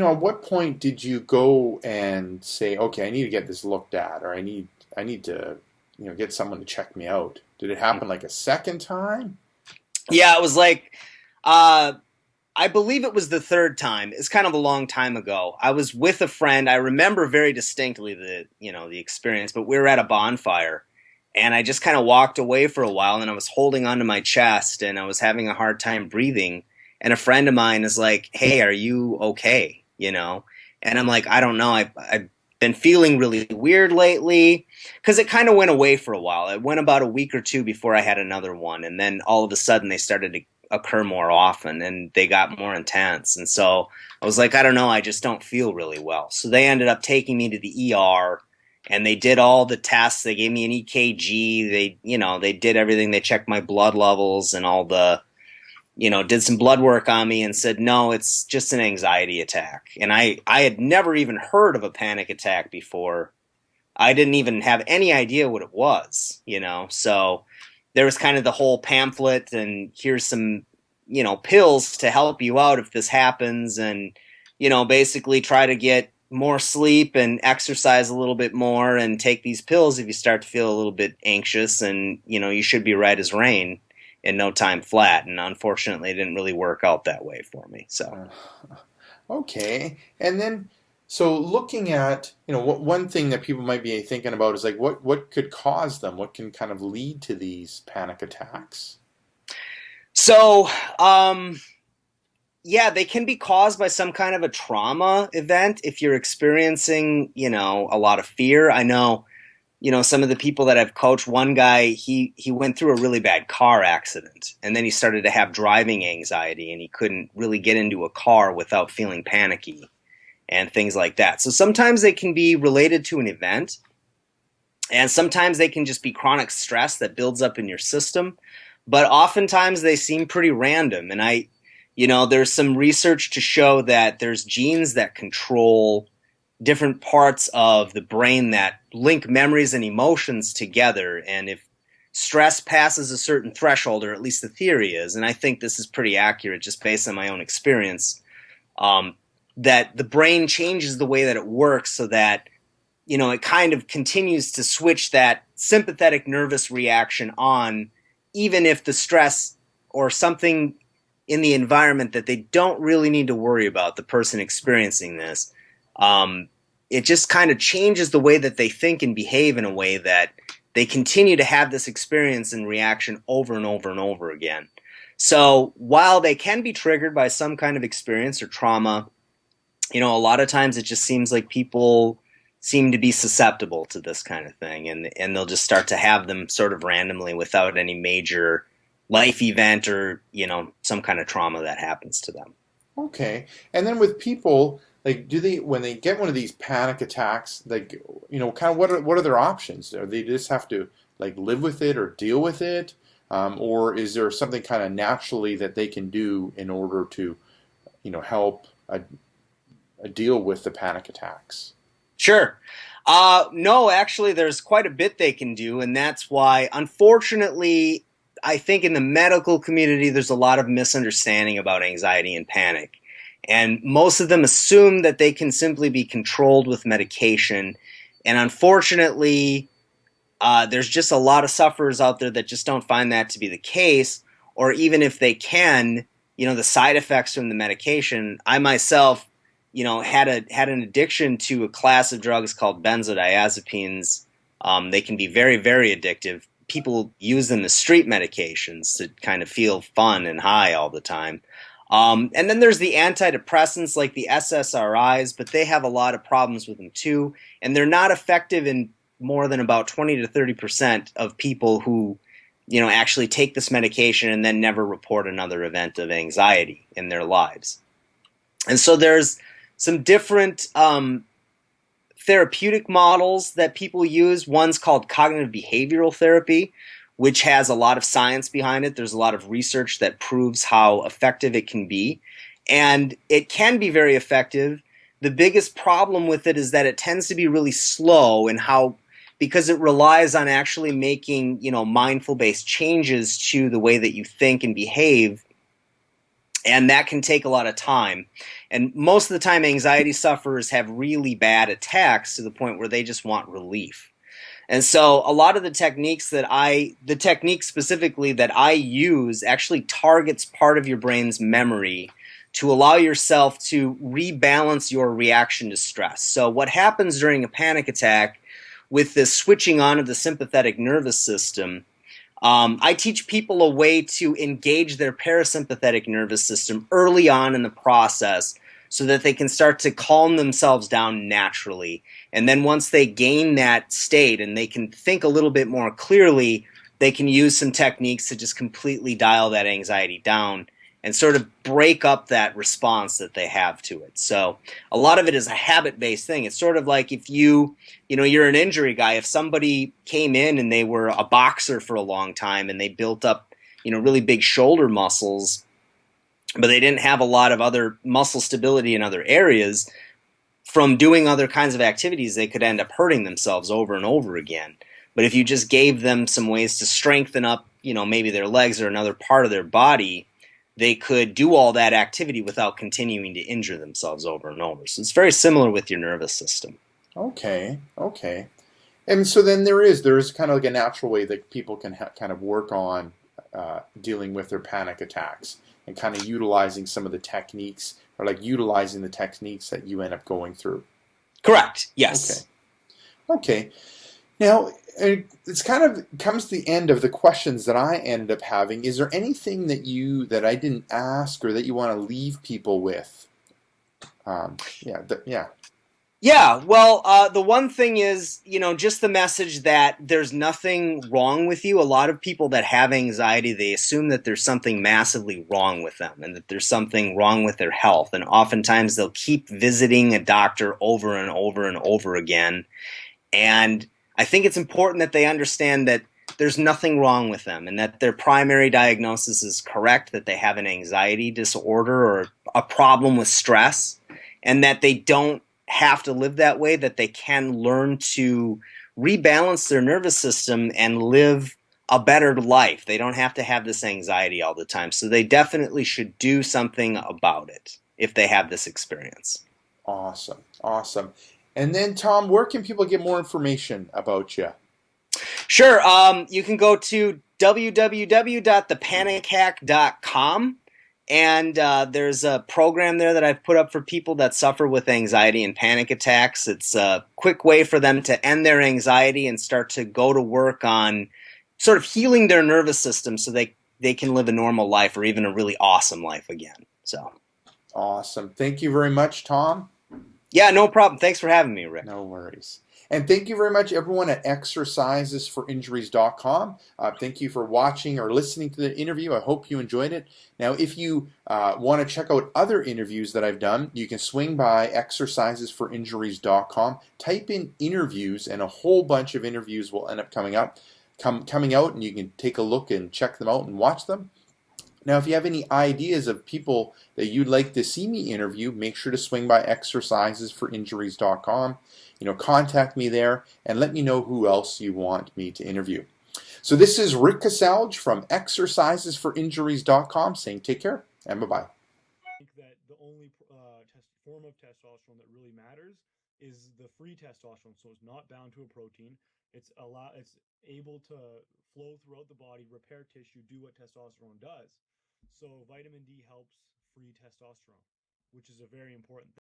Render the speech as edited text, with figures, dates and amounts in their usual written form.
at what point did you go and say, okay, I need to get this looked at, or I need to, get someone to check me out? Did it happen like a second time? Yeah, it was like, uh, I believe it was the third time. It's kind of a long time ago. I was with a friend. I remember very distinctly the experience, but we were at a bonfire and I just kind of walked away for a while and I was holding onto my chest and I was having a hard time breathing. And a friend of mine is like, "Hey, are you okay?" And I'm like, "I don't know. I've been feeling really weird lately." Because it kind of went away for a while. It went about a week or two before I had another one. And then all of a sudden they started to occur more often and they got more intense. And so I was like, I don't know, I just don't feel really well. So they ended up taking me to the ER and they did all the tests. They gave me an EKG. They did everything. They checked my blood levels and all did some blood work on me and said, no, it's just an anxiety attack. And I had never even heard of a panic attack before. I didn't even have any idea what it was. So there was kind of the whole pamphlet and here's some, pills to help you out if this happens and, basically try to get more sleep and exercise a little bit more and take these pills if you start to feel a little bit anxious and, you should be right as rain in no time flat. And unfortunately, it didn't really work out that way for me. So. Uh, okay. And then, so looking at, one thing that people might be thinking about is like, what could cause them? What can kind of lead to these panic attacks? So, yeah, they can be caused by some kind of a trauma event if you're experiencing, a lot of fear. I know, some of the people that I've coached, one guy, he went through a really bad car accident and then he started to have driving anxiety and he couldn't really get into a car without feeling panicky and things like that. So sometimes they can be related to an event and sometimes they can just be chronic stress that builds up in your system. But oftentimes they seem pretty random. And there's some research to show that there's genes that control different parts of the brain that link memories and emotions together. And if stress passes a certain threshold, or at least the theory is, and I think this is pretty accurate just based on my own experience, that the brain changes the way that it works so that, it kind of continues to switch that sympathetic nervous reaction on, even if the stress or something in the environment that they don't really need to worry about, the person experiencing this, it just kind of changes the way that they think and behave in a way that they continue to have this experience and reaction over and over and over again. So while they can be triggered by some kind of experience or trauma, a lot of times it just seems like people seem to be susceptible to this kind of thing and they'll just start to have them sort of randomly without any major life event or, some kind of trauma that happens to them. Okay. And then with people, like, do they, when they get one of these panic attacks, like, kind of what are their options? Are they just have to like live with it or deal with it? Or is there something kind of naturally that they can do in order to, help deal with the panic attacks? Sure. No, actually, there's quite a bit they can do, and that's why, unfortunately, I think in the medical community, there's a lot of misunderstanding about anxiety and panic. And most of them assume that they can simply be controlled with medication. And unfortunately, there's just a lot of sufferers out there that just don't find that to be the case. Or even if they can, the side effects from the medication. I myself, had an addiction to a class of drugs called benzodiazepines. They can be very, very addictive. People use them as street medications to kind of feel fun and high all the time. And then there's the antidepressants like the SSRIs, but they have a lot of problems with them too. And they're not effective in more than about 20 to 30% of people who, actually take this medication and then never report another event of anxiety in their lives. And so there's some different therapeutic models that people use. One's called cognitive behavioral therapy, which has a lot of science behind it. There's a lot of research that proves how effective it can be. And it can be very effective. The biggest problem with it is that it tends to be really slow in because it relies on actually making, mindful-based changes to the way that you think and behave. And that can take a lot of time. And most of the time, anxiety sufferers have really bad attacks to the point where they just want relief. And so a lot of the technique specifically that I use actually targets part of your brain's memory to allow yourself to rebalance your reaction to stress. So what happens during a panic attack with this switching on of the sympathetic nervous system, I teach people a way to engage their parasympathetic nervous system early on in the process so that they can start to calm themselves down naturally. And then once they gain that state and they can think a little bit more clearly, they can use some techniques to just completely dial that anxiety down and sort of break up that response that they have to it. So a lot of it is a habit-based thing. It's sort of like if you're an injury guy, if somebody came in and they were a boxer for a long time and they built up, really big shoulder muscles, but they didn't have a lot of other muscle stability in other areas, from doing other kinds of activities, they could end up hurting themselves over and over again. But if you just gave them some ways to strengthen up, maybe their legs or another part of their body, they could do all that activity without continuing to injure themselves over and over. So it's very similar with your nervous system. Okay. And so then there is kind of like a natural way that people can kind of work on dealing with their panic attacks and kind of utilizing some of the techniques, or like utilizing the techniques that you end up going through. Correct. Yes. Okay. Now, it's kind of comes to the end of the questions that I ended up having. Is there anything that I didn't ask or that you want to leave people with? Yeah, well, the one thing is, just the message that there's nothing wrong with you. A lot of people that have anxiety, they assume that there's something massively wrong with them and that there's something wrong with their health. And oftentimes they'll keep visiting a doctor over and over and over again. And I think it's important that they understand that there's nothing wrong with them and that their primary diagnosis is correct, that they have an anxiety disorder or a problem with stress, and that they don't have to live that way, that they can learn to rebalance their nervous system and live a better life. They don't have to have this anxiety all the time. So they definitely should do something about it if they have this experience. Awesome. And then, Tom, where can people get more information about you? Sure. You can go to www.thepanichack.com. And there's a program there that I've put up for people that suffer with anxiety and panic attacks. It's a quick way for them to end their anxiety and start to go to work on sort of healing their nervous system so they can live a normal life or even a really awesome life again. So awesome. Thank you very much, Tom. Yeah, no problem. Thanks for having me, Rick. No worries. And thank you very much, everyone at exercisesforinjuries.com. Thank you for watching or listening to the interview. I hope you enjoyed it. Now, if you want to check out other interviews that I've done, you can swing by exercisesforinjuries.com, type in interviews, and a whole bunch of interviews will end up coming out, and you can take a look and check them out and watch them. Now, if you have any ideas of people that you'd like to see me interview, make sure to swing by exercisesforinjuries.com. Contact me there and let me know who else you want me to interview. So this is Rick Kasalj from exercisesforinjuries.com saying take care and bye-bye. I think that the only form of testosterone that really matters is the free testosterone. So it's not bound to a protein. It's able to flow throughout the body, repair tissue, do what testosterone does. So vitamin D helps free testosterone, which is a very important thing.